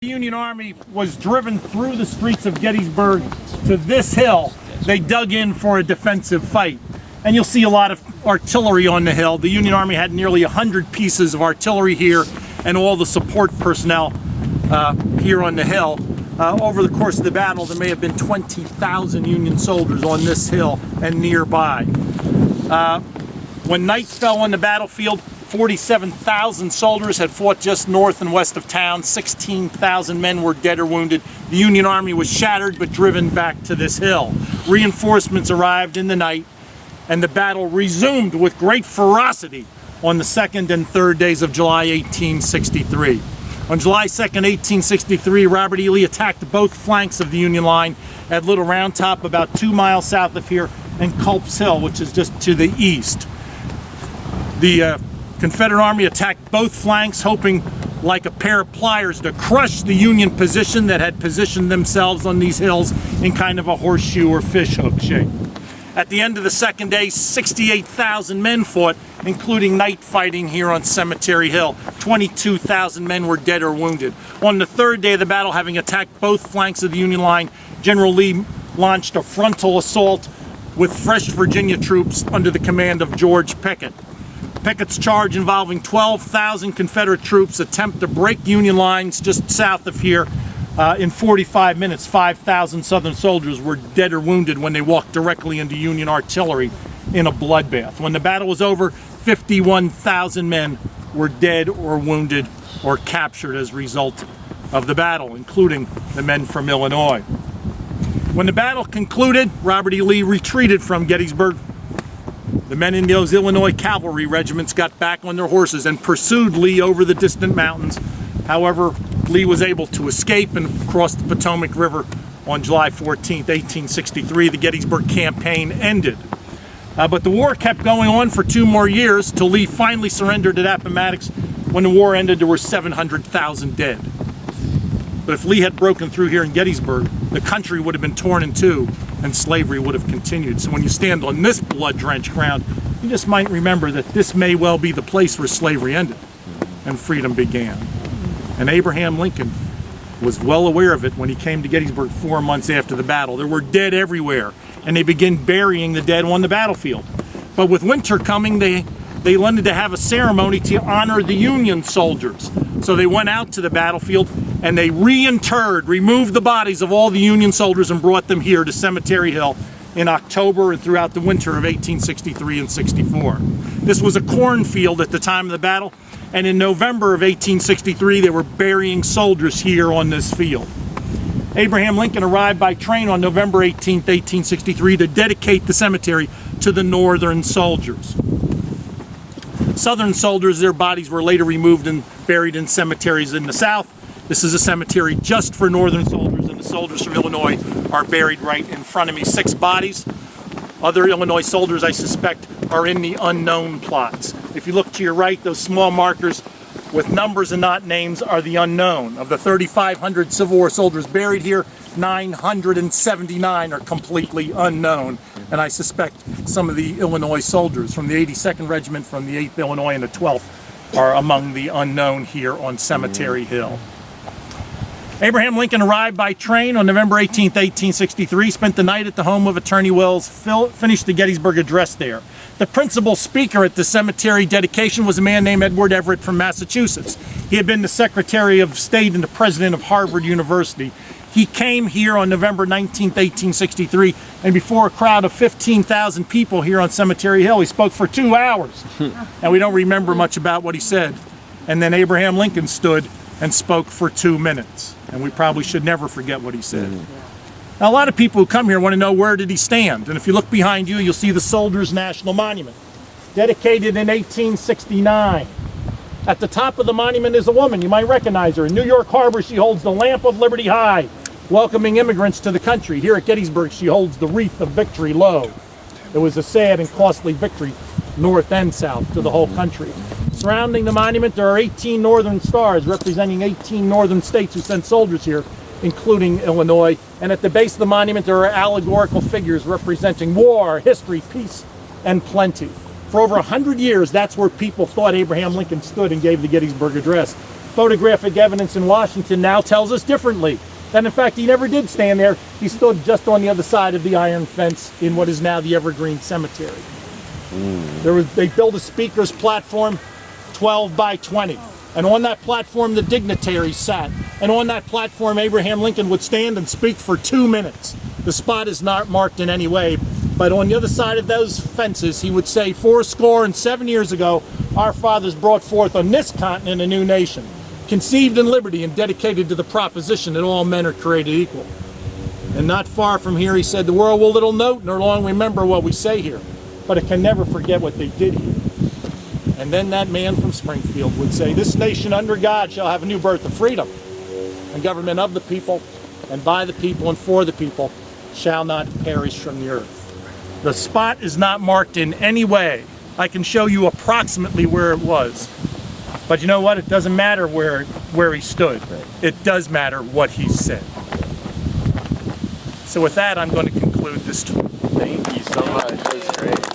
The Union Army was driven through the streets of Gettysburg to this hill. They dug in for a defensive fight. And you'll see a lot of artillery on the hill. The Union Army had nearly 100 pieces of artillery here and all the support personnel here on the hill. Over the course of the battle, there may have been 20,000 Union soldiers on this hill and nearby. When night fell on the battlefield, 47,000 soldiers had fought just north and west of town. 16,000 men were dead or wounded. The Union Army was shattered but driven back to this hill. Reinforcements arrived in the night, and the battle resumed with great ferocity on the 2nd and 3rd days of July 1863. On July 2nd, 1863, Robert E. Lee attacked both flanks of the Union line at Little Round Top, about 2 miles south of here, and Culp's Hill, which is just to the east. The Confederate Army attacked both flanks, hoping like a pair of pliers to crush the Union position that had positioned themselves on these hills in kind of a horseshoe or fishhook shape. At the end of the second day, 68,000 men fought, including night fighting here on Cemetery Hill. 22,000 men were dead or wounded. On the third day of the battle, having attacked both flanks of the Union line, General Lee launched a frontal assault with fresh Virginia troops under the command of George Pickett. Pickett's charge, involving 12,000 Confederate troops, attempt to break Union lines just south of here. In 45 minutes, 5,000 Southern soldiers were dead or wounded when they walked directly into Union artillery in a bloodbath. When the battle was over, 51,000 men were dead or wounded or captured as a result of the battle, including the men from Illinois. When the battle concluded, Robert E. Lee retreated from Gettysburg. The men in those Illinois cavalry regiments got back on their horses and pursued Lee over the distant mountains. However, Lee was able to escape and cross the Potomac River on July 14, 1863. The Gettysburg campaign ended. But the war kept going on for 2 more years till Lee finally surrendered at Appomattox. When the war ended, there were 700,000 dead. But if Lee had broken through here in Gettysburg, the country would have been torn in two and slavery would have continued. So when you stand on this blood-drenched ground, you just might remember that this may well be the place where slavery ended and freedom began. And Abraham Lincoln was well aware of it when he came to Gettysburg 4 months after the battle. There were dead everywhere, and they began burying the dead on the battlefield. But with winter coming, they wanted to have a ceremony to honor the Union soldiers. So they went out to the battlefield and they removed the bodies of all the Union soldiers and brought them here to Cemetery Hill in October and throughout the winter of 1863 and 64. This was a cornfield at the time of the battle, and in November of 1863 they were burying soldiers here on this field. Abraham Lincoln arrived by train on November 18, 1863 to dedicate the cemetery to the Northern soldiers. Southern soldiers, their bodies were later removed and buried in cemeteries in the South. This is a cemetery just for Northern soldiers, and the soldiers from Illinois are buried right in front of me. 6 bodies. Other Illinois soldiers, I suspect, are in the unknown plots. If you look to your right, those small markers with numbers and not names are the unknown. Of the 3,500 Civil War soldiers buried here, 979 are completely unknown. And I suspect some of the Illinois soldiers from the 82nd Regiment, from the 8th Illinois, and the 12th are among the unknown here on Cemetery Hill. Abraham Lincoln arrived by train on November 18, 1863, spent the night at the home of Attorney Wells, finished the Gettysburg Address there. The principal speaker at the cemetery dedication was a man named Edward Everett from Massachusetts. He had been the Secretary of State and the President of Harvard University. He came here on November 19, 1863, and before a crowd of 15,000 people here on Cemetery Hill, he spoke for 2 hours. And we don't remember much about what he said. And then Abraham Lincoln stood and spoke for 2 minutes. And we probably should never forget what he said. Now, a lot of people who come here want to know, where did he stand? And if you look behind you, you'll see the Soldiers' National Monument, dedicated in 1869. At the top of the monument is a woman. You might recognize her. In New York Harbor, she holds the Lamp of Liberty high, welcoming immigrants to the country. Here at Gettysburg, she holds the Wreath of Victory low. It was a sad and costly victory, north and south, to the whole country. Surrounding the monument, there are 18 northern stars representing 18 northern states who sent soldiers here, including Illinois. And at the base of the monument, there are allegorical figures representing war, history, peace, and plenty. For over 100 years, that's where people thought Abraham Lincoln stood and gave the Gettysburg Address. photographic evidence in Washington now tells us differently. That in fact he never did stand there. He stood just on the other side of the iron fence in what is now the Evergreen Cemetery. They built a speaker's platform 12 by 20. And on that platform the dignitaries sat. And on that platform Abraham Lincoln would stand and speak for 2 minutes. The spot is not marked in any way, but on the other side of those fences he would say, 77 years ago, our fathers brought forth on this continent a new nation, conceived in liberty and dedicated to the proposition that all men are created equal. And not far from here he said, the world will little note nor long remember what we say here, but it can never forget what they did here. And then that man from Springfield would say, this nation under God shall have a new birth of freedom, and government of the people, and by the people, and for the people, shall not perish from the earth. The spot is not marked in any way. I can show you approximately where it was. But you know what? It doesn't matter where he stood. It does matter what he said. So with that, I'm going to conclude this tour. Thank you so much. That was great.